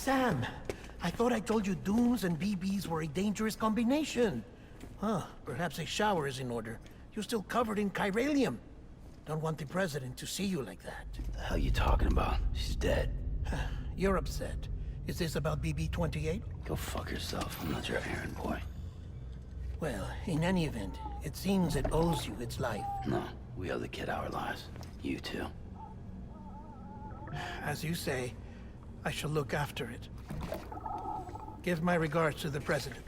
Sam, I thought I told you dooms and BBs were a dangerous combination. Huh, perhaps a shower is in order. You're still covered in chiralium. Don't want the president to see you like that. The hell you talking about? She's dead. You're upset. Is this about BB-28? Go fuck yourself. I'm not your errand boy. Well, in any event, it seems it owes you its life. No, we owe the kid our lives. You too. As you say, I shall look after it. Give my regards to the president.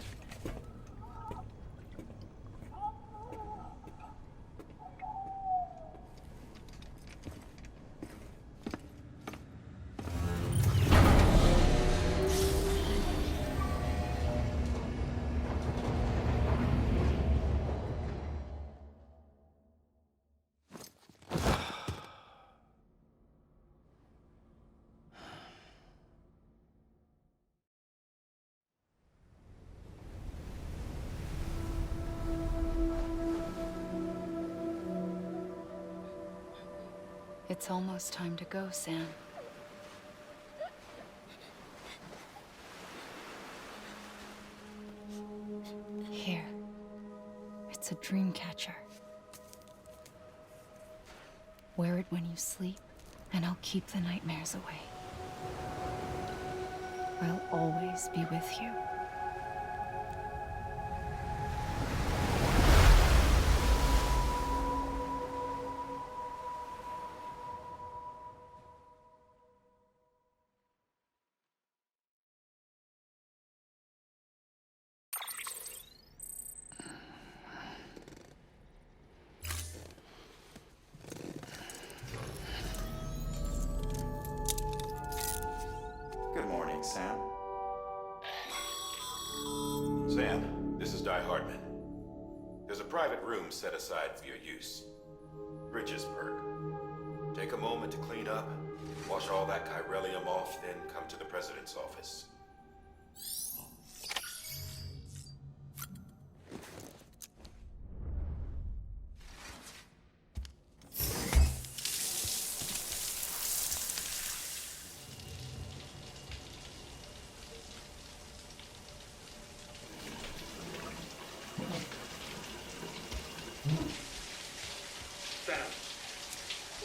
It's almost time to go, Sam. Here. It's a dream catcher. Wear it when you sleep, and I'll keep the nightmares away. I'll always be with you. Good morning, Sam. Sam, this is Di Hardman. There's a private room set aside for your use. Bridges perk. Take a moment to clean up, wash all that chiralium off, then come to the president's office.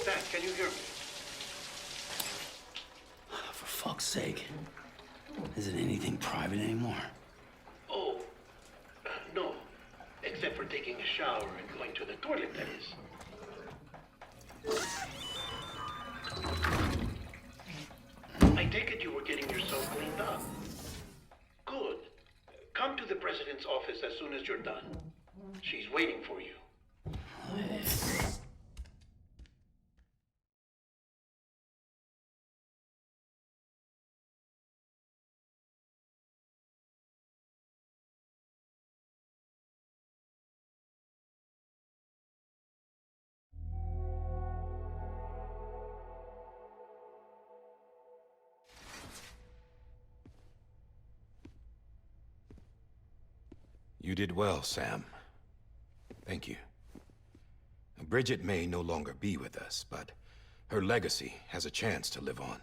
Sam, can you hear me? For fuck's sake. Is it anything private anymore? Oh, no. Except for taking a shower and going to the toilet, that is. I take it you were getting yourself cleaned up. Good. Come to the president's office as soon as you're done. She's waiting for you. You did well, Sam. Thank you. Bridget may no longer be with us, but her legacy has a chance to live on.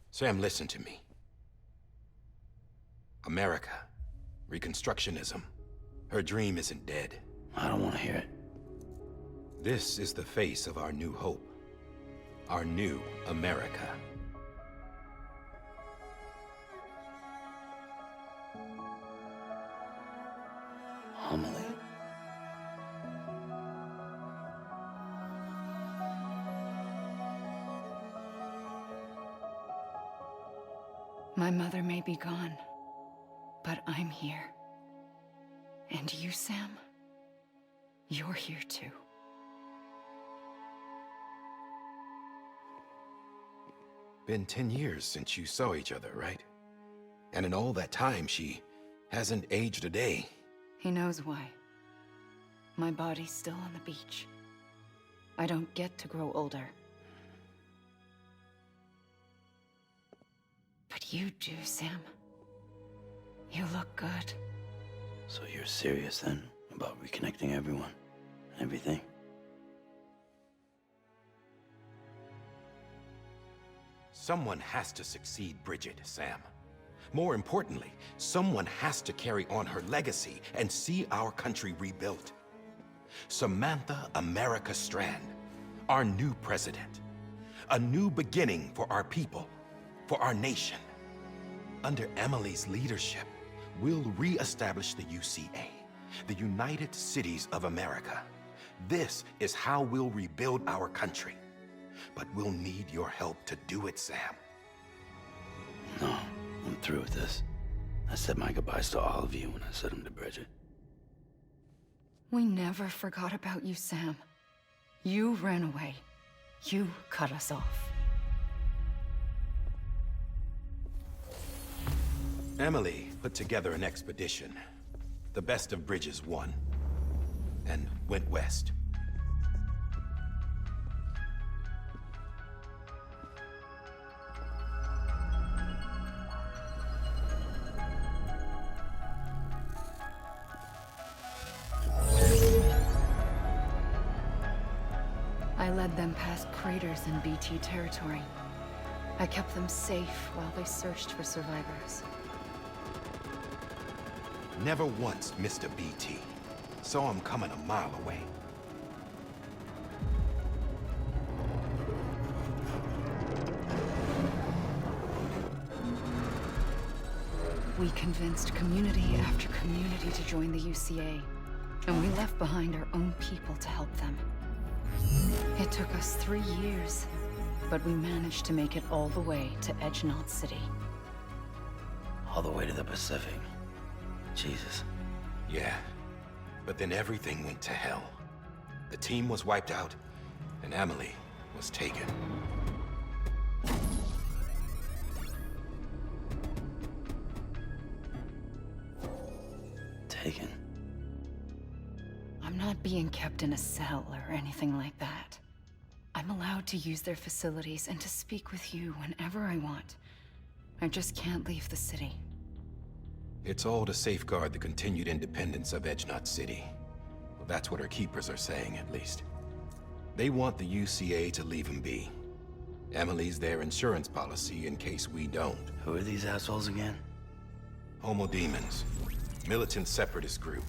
Sam, listen to me. America, Reconstructionism, her dream isn't dead. I don't want to hear it. This is the face of our new hope. Our new America. Homily. My mother may be gone, but I'm here. And you, Sam, you're here too. Been 10 years since you saw each other, right? And in all that time, she hasn't aged a day. He knows why. My body's still on the beach. I don't get to grow older. But you do, Sam. You look good. So you're serious then about reconnecting everyone and everything? Someone has to succeed Bridget, Sam. More importantly, someone has to carry on her legacy and see our country rebuilt. Samantha America Strand, our new president. A new beginning for our people, for our nation. Under Emily's leadership, we'll re-establish the UCA, the United Cities of America. This is how we'll rebuild our country. But we'll need your help to do it, Sam. No, I'm through with this. I said my goodbyes to all of you when I said them to Bridget. We never forgot about you, Sam. You ran away. You cut us off. Emily put together an expedition. The best of Bridges won. And went west. I led them past craters in BT territory. I kept them safe while they searched for survivors. Never once missed a BT. Saw him coming a mile away. We convinced community after community to join the UCA, and we left behind our own people to help them. It took us 3 years, but we managed to make it all the way to Edgenot City. All the way to the Pacific. Jesus. Yeah, but then everything went to hell. The team was wiped out, and Emily was taken. Taken. I'm not being kept in a cell or anything like that. I'm allowed to use their facilities and to speak with you whenever I want. I just can't leave the city. It's all to safeguard the continued independence of Edgenot City. Well, that's what our keepers are saying, at least. They want the UCA to leave him be. Emily's their insurance policy in case we don't. Who are these assholes again? Homo Demons. Militant separatist group.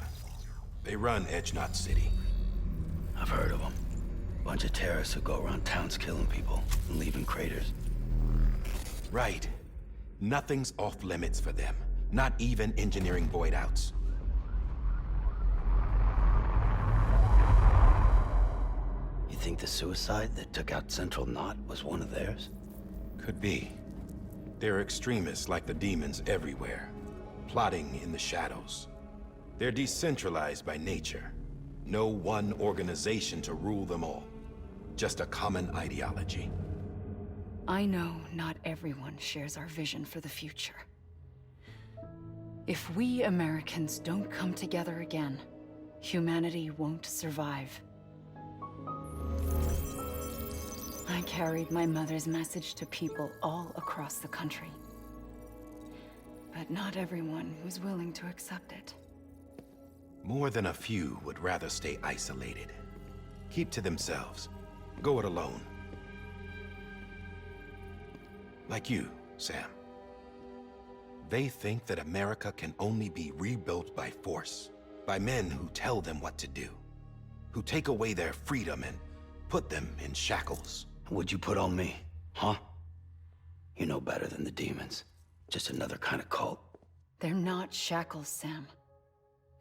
They run Edgenot City. I've heard of them. Bunch of terrorists who go around towns killing people and leaving craters. Right. Nothing's off limits for them. Not even engineering void outs. You think the suicide that took out Central Knot was one of theirs? Could be. There are extremists like the demons everywhere, plotting in the shadows. They're decentralized by nature. No one organization to rule them all. Just a common ideology. I know not everyone shares our vision for the future. If we Americans don't come together again, humanity won't survive. I carried my mother's message to people all across the country. But not everyone was willing to accept it. More than a few would rather stay isolated. Keep to themselves. Go it alone. Like you, Sam. They think that America can only be rebuilt by force, by men who tell them what to do, who take away their freedom and put them in shackles. What'd you put on me, huh? You know better than the demons. Just another kind of cult. They're not shackles, Sam.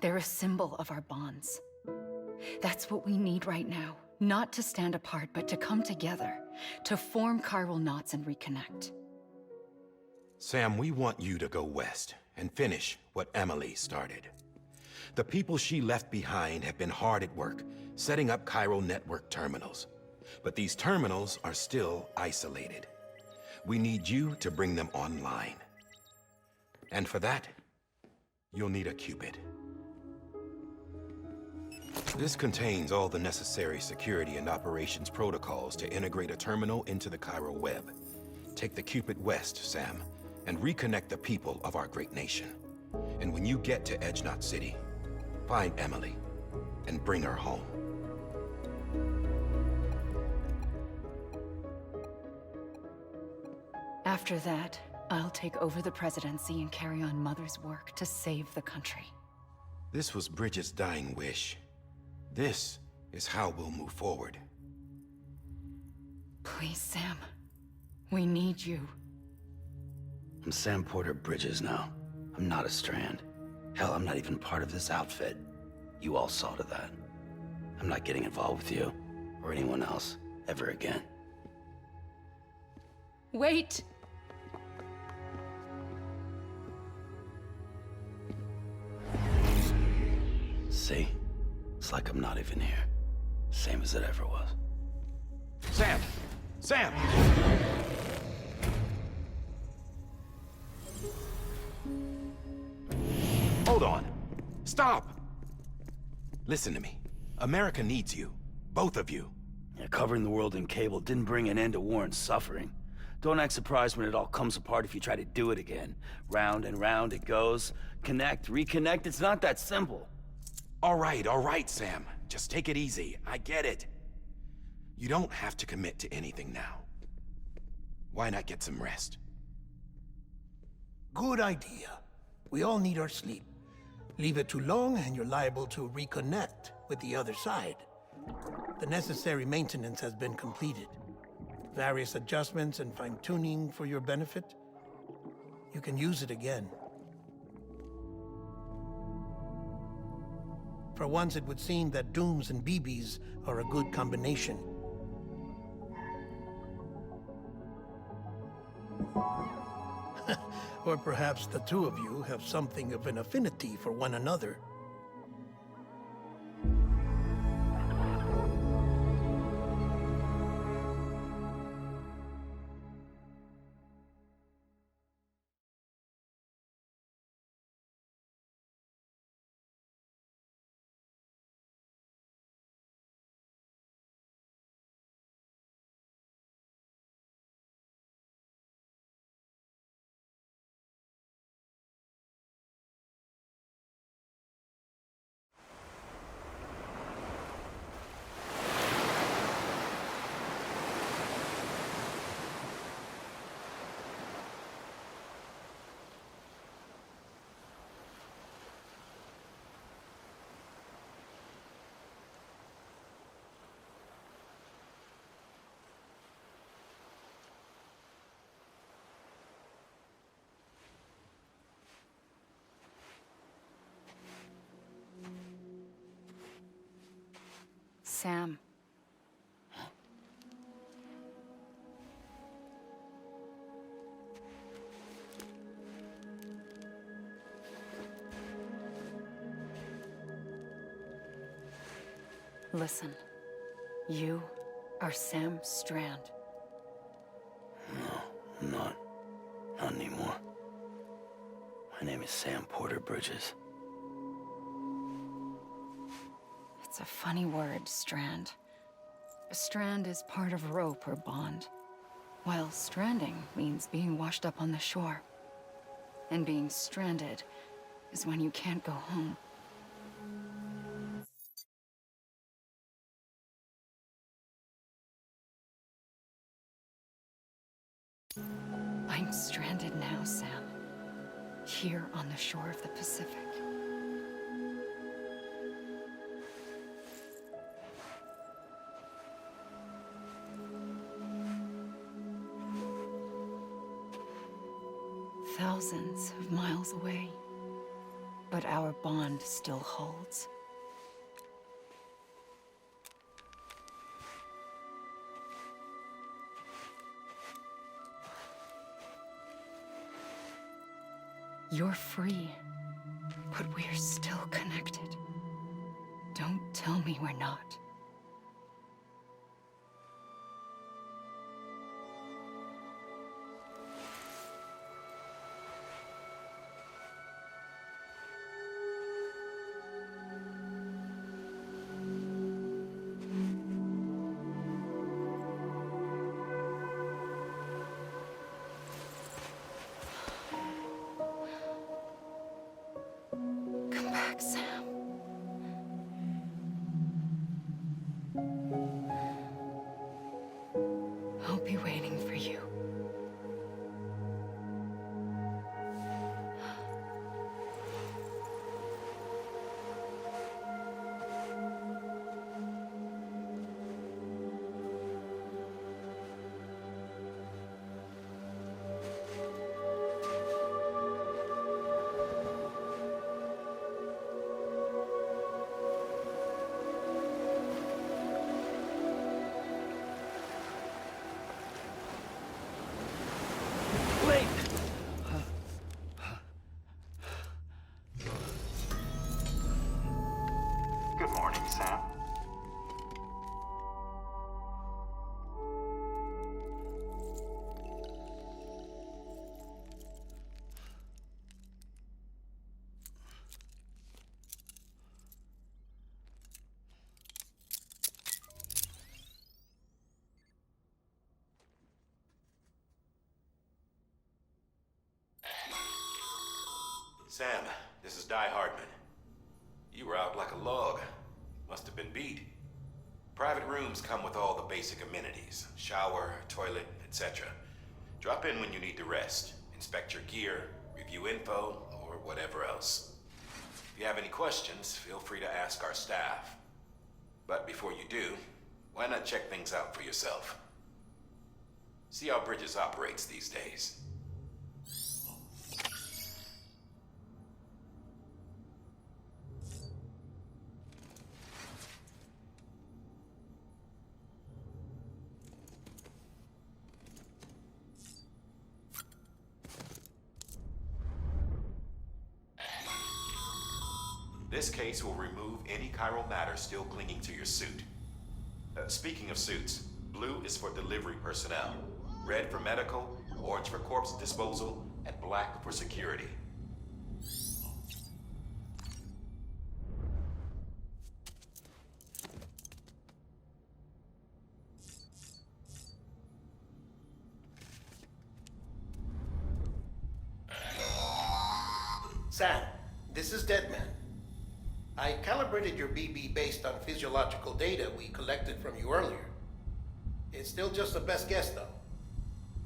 They're a symbol of our bonds. That's what we need right now. Not to stand apart, but to come together, to form chiral knots and reconnect. Sam, we want you to go west and finish what Emily started. The people she left behind have been hard at work, setting up chiral network terminals. But these terminals are still isolated. We need you to bring them online. And for that, you'll need a Cupid. This contains all the necessary security and operations protocols to integrate a terminal into the chiral web. Take the Cupid west, Sam, and reconnect the people of our great nation. And when you get to Edgenot City, find Emily and bring her home. After that, I'll take over the presidency and carry on Mother's work to save the country. This was Bridget's dying wish. This is how we'll move forward. Please, Sam. We need you. I'm Sam Porter Bridges now. I'm not a Strand. Hell, I'm not even part of this outfit. You all saw to that. I'm not getting involved with you, or anyone else, ever again. Wait! See? It's like I'm not even here. Same as it ever was. Sam! Sam! Hold on. Stop! Listen to me. America needs you. Both of you. Yeah, covering the world in cable didn't bring an end to war and suffering. Don't act surprised when it all comes apart if you try to do it again. Round and round it goes. Connect, reconnect, it's not that simple. All right, Sam. Just take it easy. I get it. You don't have to commit to anything now. Why not get some rest? Good idea. We all need our sleep. Leave it too long and you're liable to reconnect with the other side. The necessary maintenance has been completed. Various adjustments and fine-tuning for your benefit. You can use it again. For once, it would seem that Dooms and BBs are a good combination. Or perhaps the two of you have something of an affinity for one another. Sam. Listen. You are Sam Strand. No, I'm not. Not anymore. My name is Sam Porter Bridges. It's a funny word, Strand. A strand is part of rope or bond, while stranding means being washed up on the shore. And being stranded is when you can't go home. I'm stranded now, Sam. Here on the shore of the Pacific. Thousands of miles away, but our bond still holds. You're free, but we're still connected. Don't tell me we're not. Come back, Sam. Sam, this is Die Hardman. You were out like a log. Must have been beat. Private rooms come with all the basic amenities. Shower, toilet, etc. Drop in when you need to rest. Inspect your gear, review info, or whatever else. If you have any questions, feel free to ask our staff. But before you do, why not check things out for yourself? See how Bridges operates these days. This case will remove any chiral matter still clinging to your suit. Speaking of suits, blue is for delivery personnel, red for medical, orange for corpse disposal, and black for security. Sam, this is Deadman. I calibrated your BB based on physiological data we collected from you earlier. It's still just a best guess, though.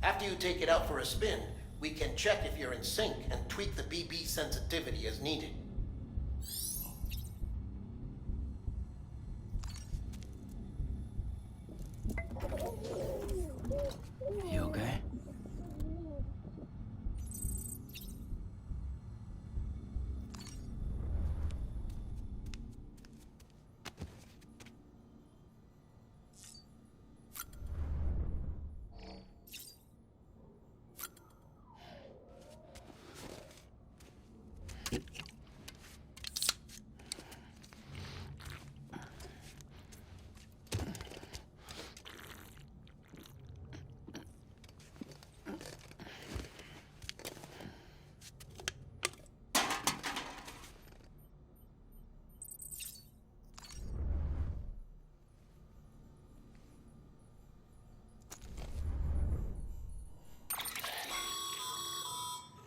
After you take it out for a spin, we can check if you're in sync and tweak the BB sensitivity as needed. You okay?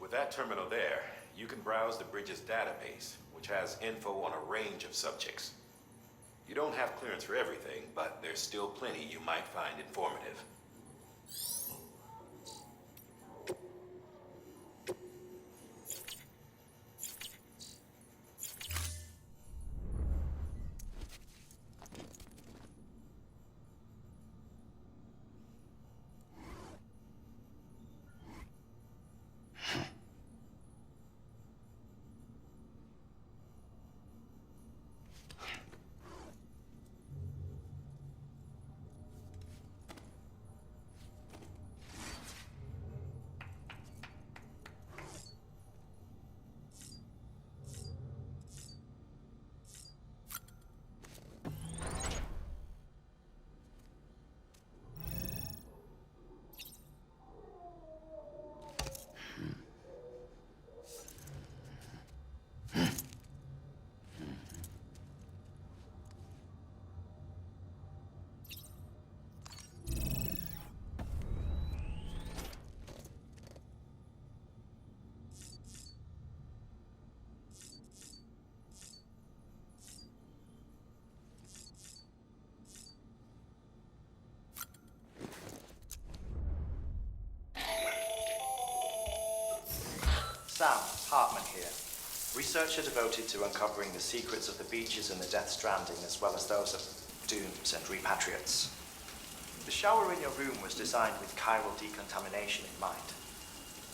With that terminal there, you can browse the Bridges database, which has info on a range of subjects. You don't have clearance for everything, but there's still plenty you might find informative. Sam, Hartman here. Researcher devoted to uncovering the secrets of the beaches and the Death Stranding, as well as those of dooms and repatriates. The shower in your room was designed with chiral decontamination in mind.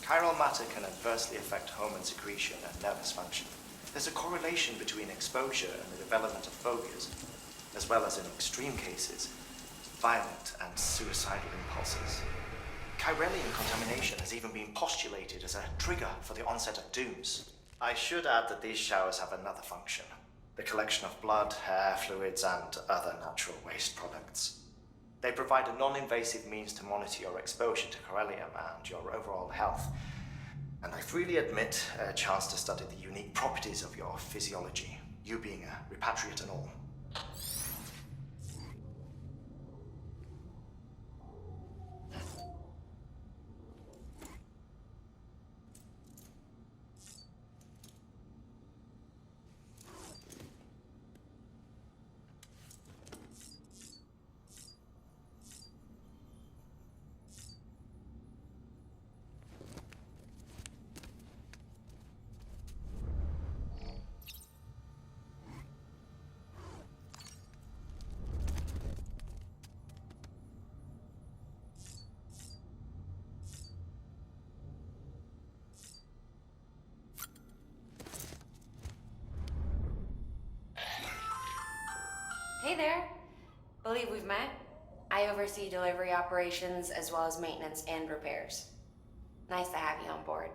Chiral matter can adversely affect hormone secretion and nervous function. There's a correlation between exposure and the development of phobias, as well as in extreme cases, violent and suicidal impulses. Chiralian contamination has even been postulated as a trigger for the onset of dooms. I should add that these showers have another function: the collection of blood, hair, fluids, and other natural waste products. They provide a non-invasive means to monitor your exposure to chiralium and your overall health, and I freely admit a chance to study the unique properties of your physiology, you being a repatriate and all. Hey there. Believe we've met. I oversee delivery operations as well as maintenance and repairs. Nice to have you on board.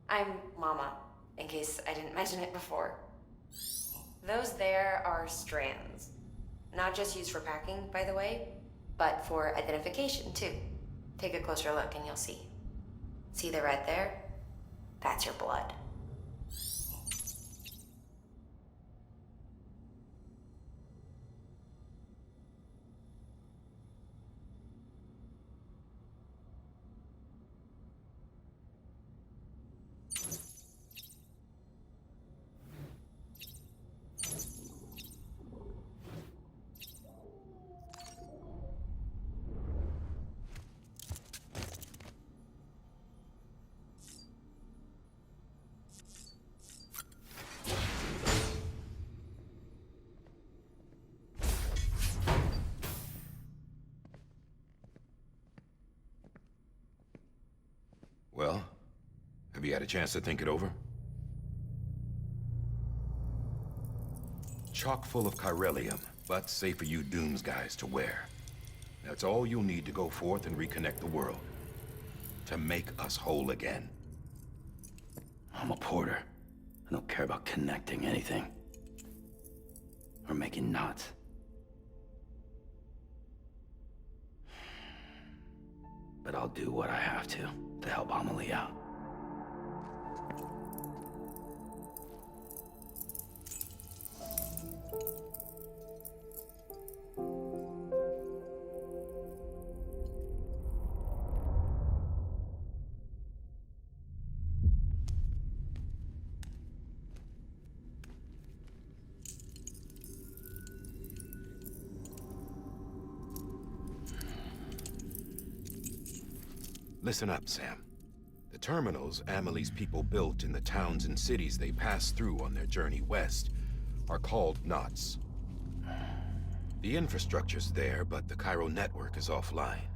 I'm Mama, in case I didn't mention it before. Those there are strands. Not just used for packing, by the way, but for identification too. Take a closer look and you'll see. See the red there? That's your blood. Well, have you had a chance to think it over? Chock full of chiralium, but safe for you Dooms guys to wear. That's all you'll need to go forth and reconnect the world. To make us whole again. I'm a porter. I don't care about connecting anything. Or making knots. But I'll do what I have to help Amelie out. Listen up, Sam. The terminals Amelie's people built in the towns and cities they passed through on their journey west are called knots. The infrastructure's there, but the Cairo network is offline.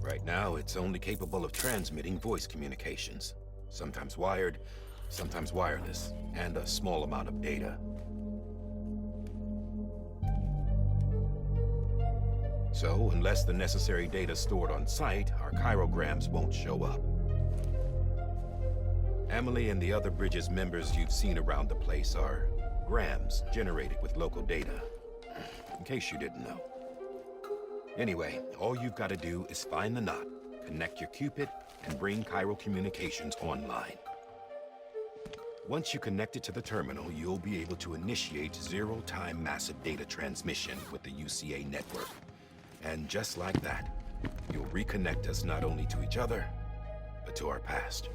Right now, it's only capable of transmitting voice communications. Sometimes wired, sometimes wireless, and a small amount of data. So, unless the necessary data stored on site, our chirograms won't show up. Amelie and the other Bridges members you've seen around the place are grams generated with local data. In case you didn't know. Anyway, all you've got to do is find the knot, connect your Cupid, and bring Cairo communications online. Once you connect it to the terminal, you'll be able to initiate zero-time massive data transmission with the UCA network. And just like that, you'll reconnect us not only to each other, but to our past.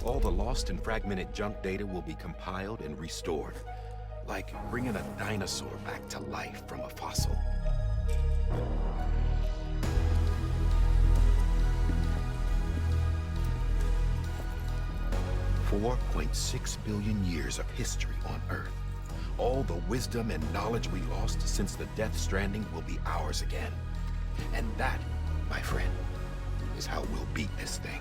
All the lost and fragmented junk data will be compiled and restored, like bringing a dinosaur back to life from a fossil. $4.6 billion years of history on Earth. All the wisdom and knowledge we lost since the Death Stranding will be ours again. And that, my friend, is how we'll beat this thing.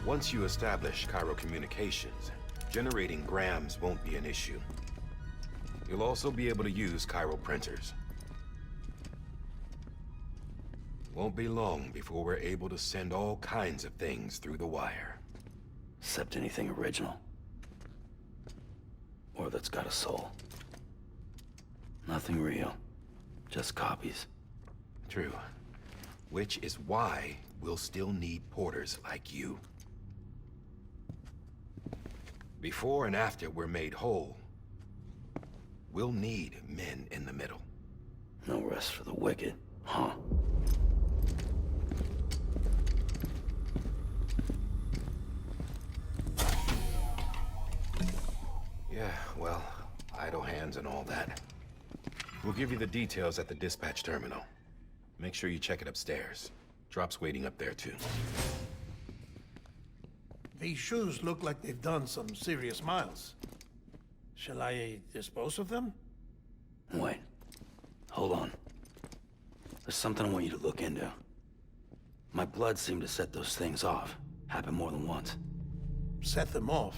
Once you establish Cairo communications, generating grams won't be an issue. You'll also be able to use Cairo printers. Won't be long before we're able to send all kinds of things through the wire. Except anything original. Or that's got a soul. Nothing real. Just copies. True. Which is why we'll still need porters like you. Before and after we're made whole, we'll need men in the middle. No rest for the wicked, huh? Yeah, well, idle hands and all that. We'll give you the details at the dispatch terminal. Make sure you check it upstairs. Drop's waiting up there, too. These shoes look like they've done some serious miles. Shall I dispose of them? Wait. Hold on. There's something I want you to look into. My blood seemed to set those things off. Happened more than once. Set them off?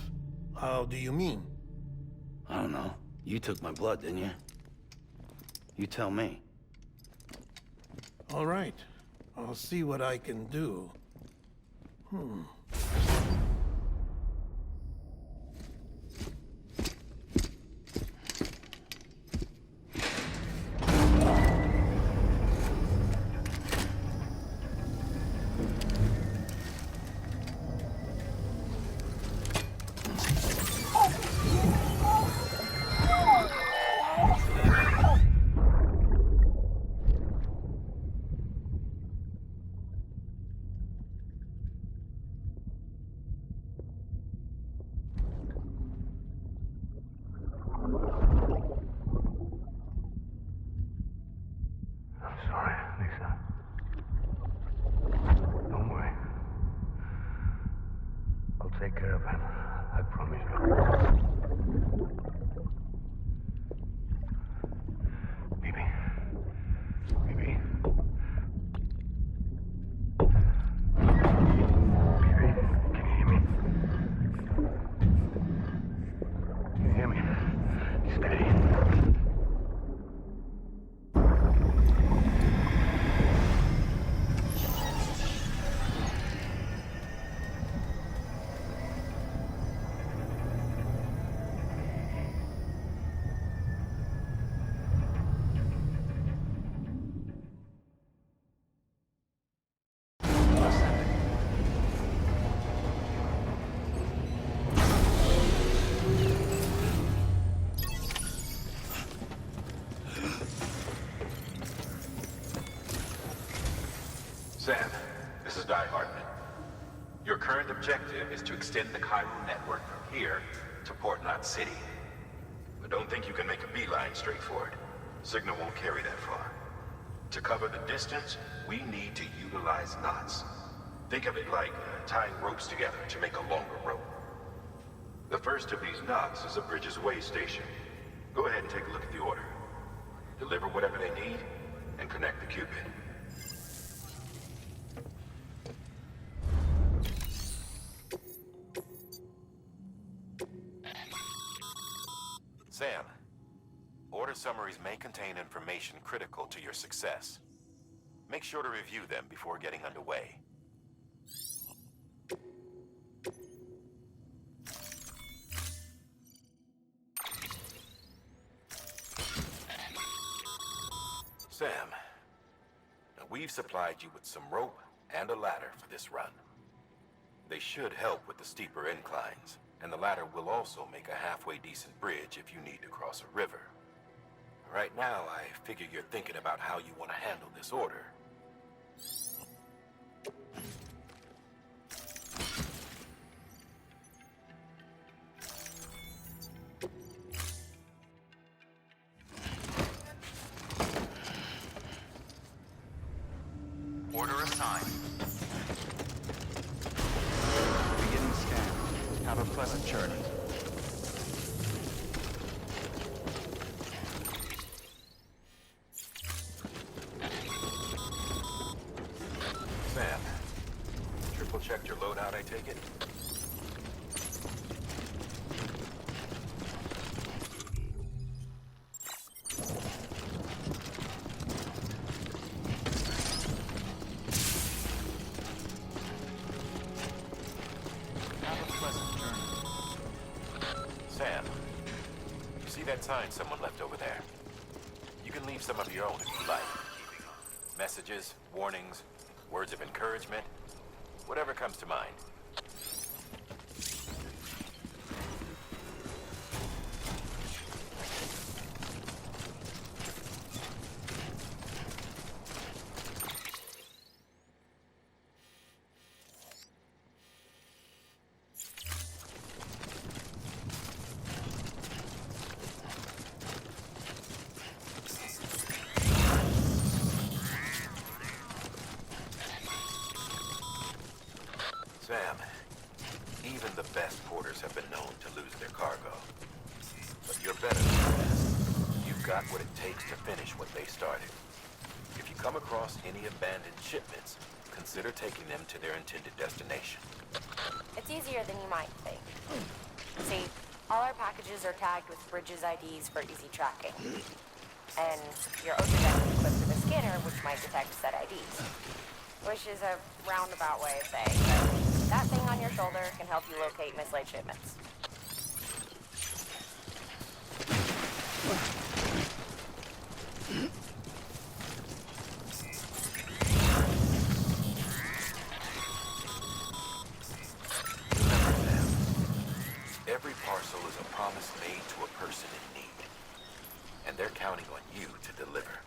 How do you mean? I don't know. You took my blood, didn't you? You tell me. All right. I'll see what I can do. I'm sorry, Lisa. Don't worry. I'll take care of him. I promise you. Baby. Baby. Baby, can you hear me? Can you hear me? Steady. Sam, this is Hartman. Your current objective is to extend the Cairo network from here to Port Knot City. But don't think you can make a beeline straight for it. Signal won't carry that far. To cover the distance, we need to utilize knots. Think of it like tying ropes together to make a longer rope. The first of these knots is a Bridges Way station. Go ahead and take a look at the order. Deliver whatever they need, and connect the Cupid. Sam, order summaries may contain information critical to your success. Make sure to review them before getting underway. Sam, now we've supplied you with some rope and a ladder for this run. They should help with the steeper inclines, and the ladder will also make a halfway decent bridge if you need to cross a river. Right now, I figure you're thinking about how you want to handle this order. Order assigned. Beginning scan. Have a pleasant journey. Sam, triple checked your loadout, I take it? Sam, you see that sign someone left over there? You can leave some of your own if you like. Messages, warnings, words of encouragement, whatever comes to mind. Sam, even the best porters have been known to lose their cargo. But you're better than that. You've got what it takes to finish what they started. If you come across any abandoned shipments, consider taking them to their intended destination. It's easier than you might think. See, all our packages are tagged with Bridges IDs for easy tracking. And your Ultra Deck is equipped with a scanner which might detect said IDs. Which is a roundabout way of saying that that thing on your shoulder can help you locate mislaid shipments. Remember, Sam, every parcel is a promise made to a person in need. And they're counting on you to deliver.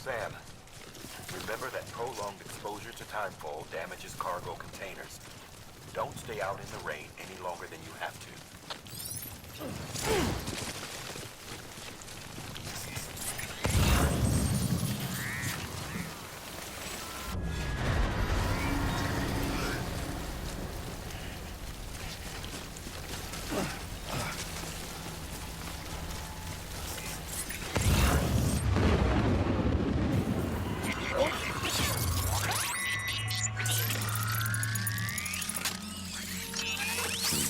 Sam, remember that prolonged exposure to timefall damages cargo containers. Don't stay out in the rain any longer than you have to.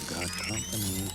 Got company.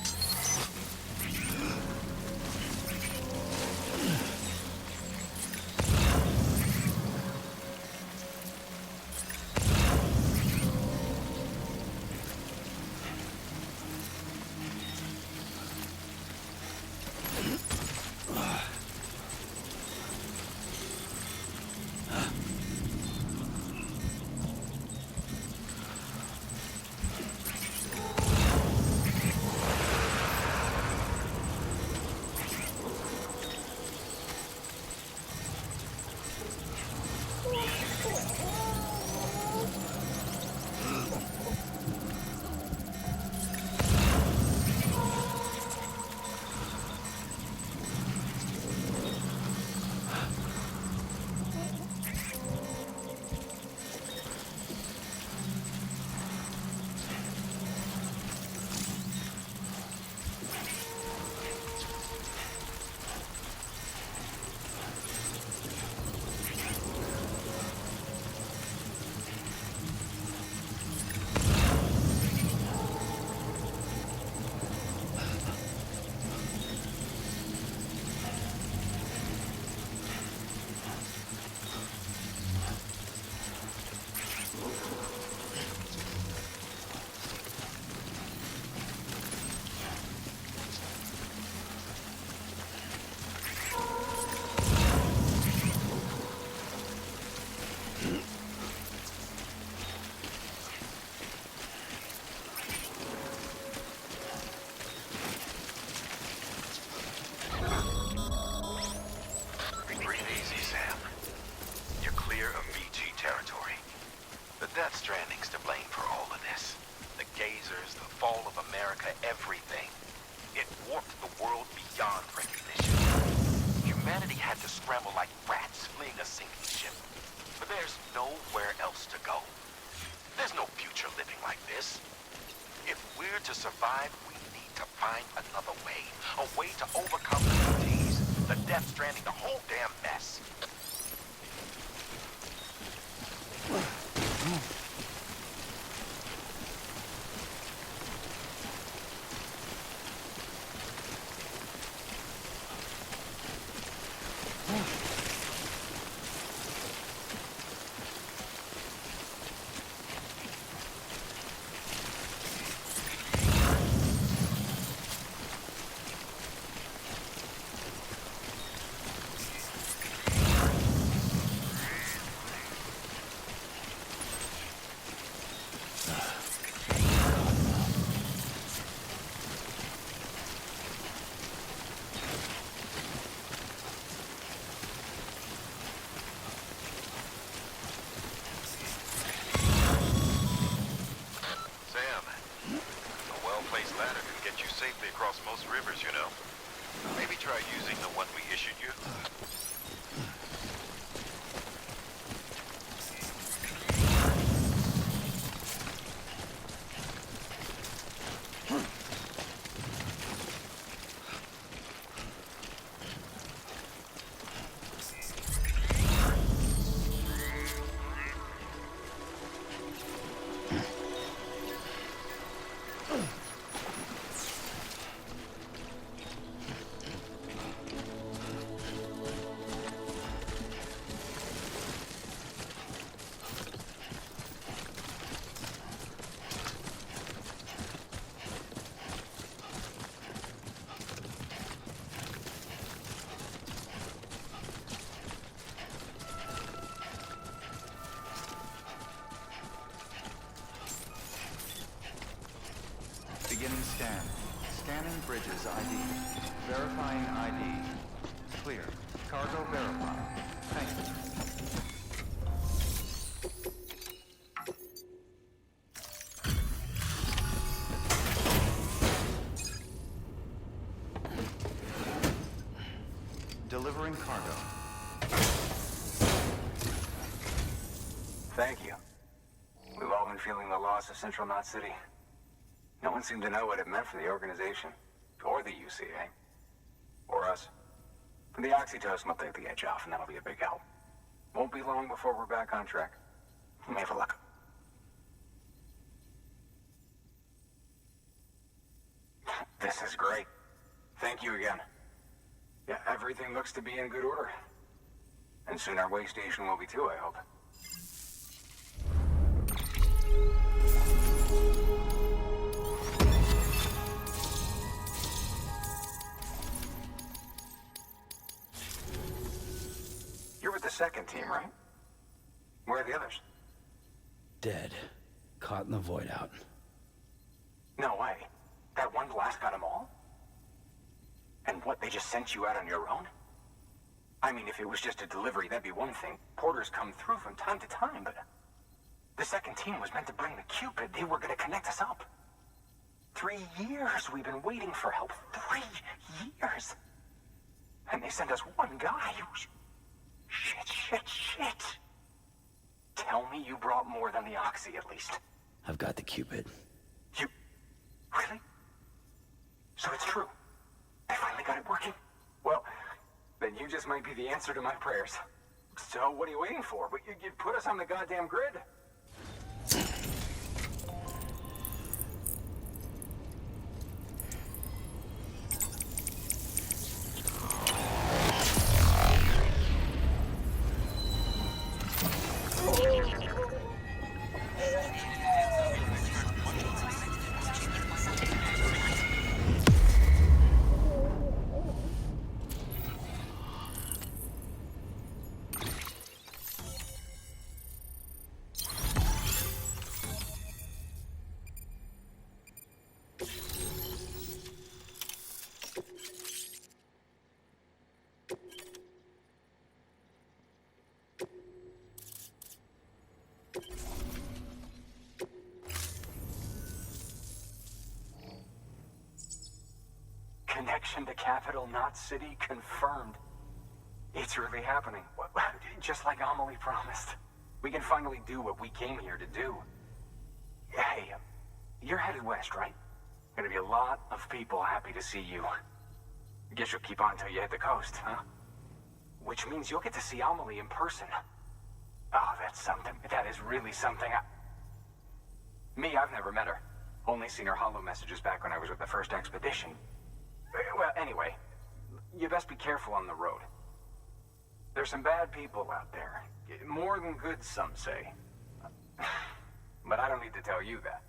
Stranding's to blame for all of this. The gazers, the fall of America, everything. It warped the world beyond recognition. Humanity had to scramble like rats fleeing a sinking ship. But there's nowhere else to go. There's no future living like this. If we're to survive, we need to find another way. A way to overcome the disease, the Death Stranding, the whole damn mess. Scan. Scanning Bridges ID. Verifying ID. Clear. Cargo verified. Thank you. Delivering cargo. Thank you. We've all been feeling the loss of Central Knot City. No one seemed to know what it meant for the organization, or the UCA, or us. For the oxytocin will take the edge off, and that'll be a big help. Won't be long before we're back on track. You may have a look. This is great. Thank you again. Yeah, everything looks to be in good order. And soon our way station will be too, I hope. You're with the second team, right? Where are the others? Dead. Caught in the void out. No way. That one blast got them all? And what, they just sent you out on your own? I mean, if it was just a delivery, that'd be one thing. Porters come through from time to time, but... The second team was meant to bring the Cupid. They were gonna connect us up. 3 years we've been waiting for help. 3 years! And they sent us one guy who's... Shit. Tell me you brought more than the Oxy, at least. I've got the Cupid. You... Really? So it's true. They finally got it working? Well, then you just might be the answer to my prayers. So what are you waiting for? You put us on the goddamn grid. Connection to Capital Knot City confirmed. It's really happening. Just like Amelie promised. We can finally do what we came here to do. Hey, you're headed west, right? Gonna be a lot of people happy to see you. Guess you'll keep on till you hit the coast, huh? Which means you'll get to see Amelie in person. Oh, that's something. That is really something. I've never met her. Only seen her holo messages back when I was with the first expedition. Well, anyway, you best be careful on the road. There's some bad people out there. More than good, some say. But I don't need to tell you that.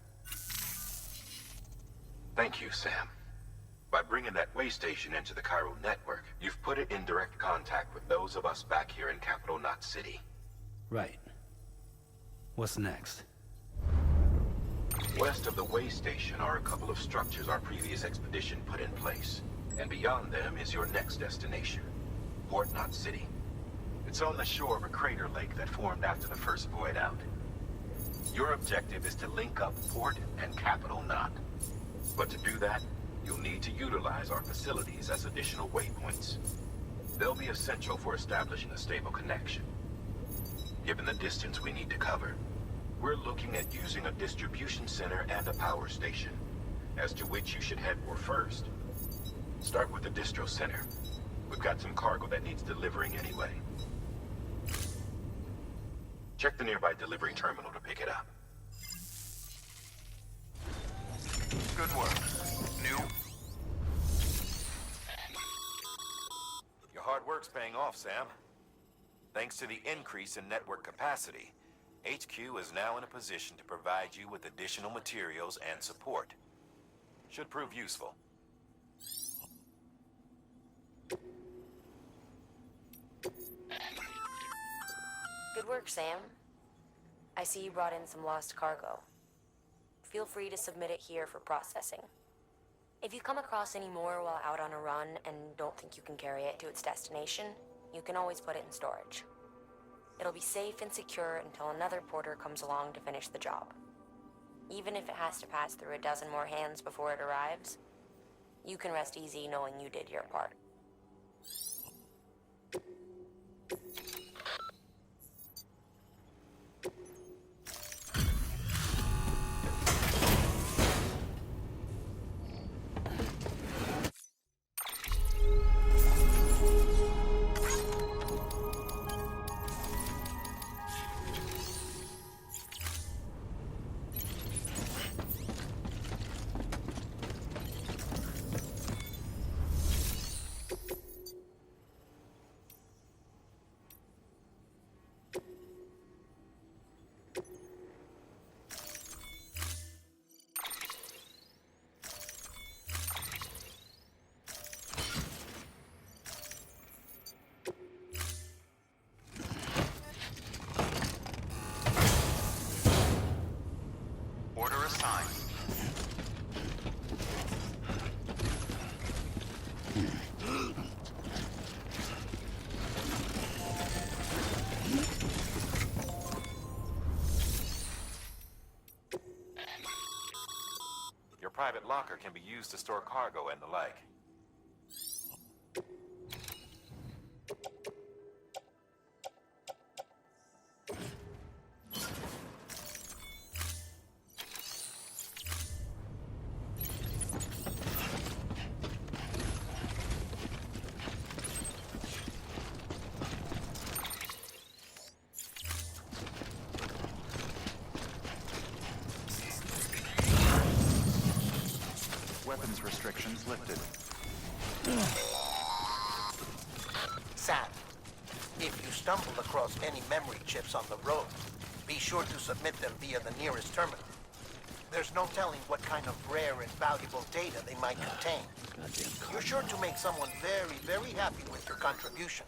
Thank you, Sam. By bringing that way station into the Cairo network, you've put it in direct contact with those of us back here in Capital Knot City. Right. What's next? West of the way station are a couple of structures our previous expedition put in place. And beyond them is your next destination, Port Knot City. It's on the shore of a crater lake that formed after the first void out. Your objective is to link up Port and Capital Knot. But to do that, you'll need to utilize our facilities as additional waypoints. They'll be essential for establishing a stable connection. Given the distance we need to cover, we're looking at using a distribution center and a power station, as to which you should head for first. Start with the distro center. We've got some cargo that needs delivering anyway. Check the nearby delivery terminal to pick it up. Good work. New? Your hard work's paying off, Sam. Thanks to the increase in network capacity, HQ is now in a position to provide you with additional materials and support. Should prove useful. Good work, Sam. I see you brought in some lost cargo. Feel free to submit it here for processing. If you come across any more while out on a run and don't think you can carry it to its destination, you can always put it in storage. It'll be safe and secure until another porter comes along to finish the job. Even if it has to pass through a dozen more hands before it arrives, you can rest easy knowing you did your part. Order assigned. Your private locker can be used to store cargo and the like. Weapons restrictions lifted. Sam, if you stumble across any memory chips on the road, be sure to submit them via the nearest terminal. There's no telling what kind of rare and valuable data they might contain. You're sure to make someone very, very happy with your contribution.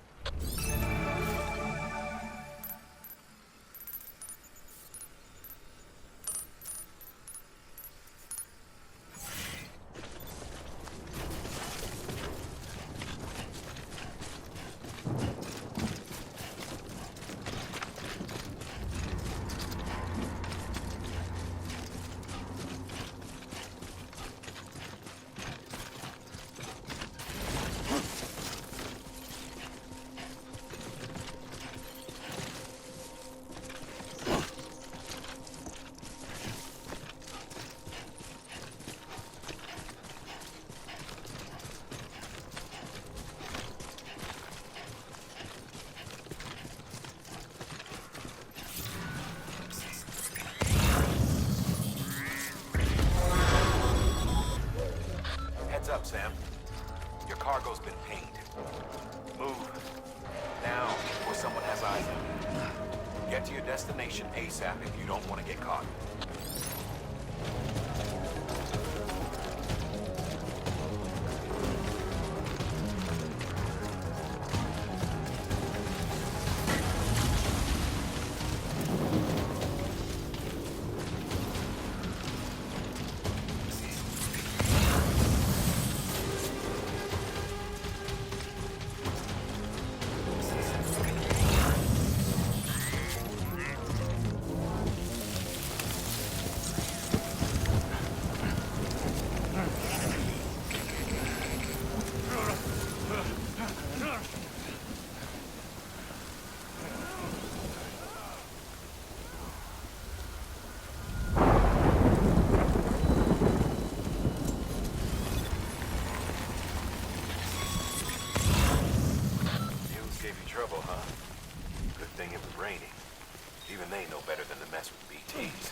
Heads up, Sam. Your cargo's been pinged. Move. Now, before someone has eyes on you. Get to your destination ASAP if you don't want to get caught. Trouble, huh? Good thing it was raining. Even they know better than to mess with BTs.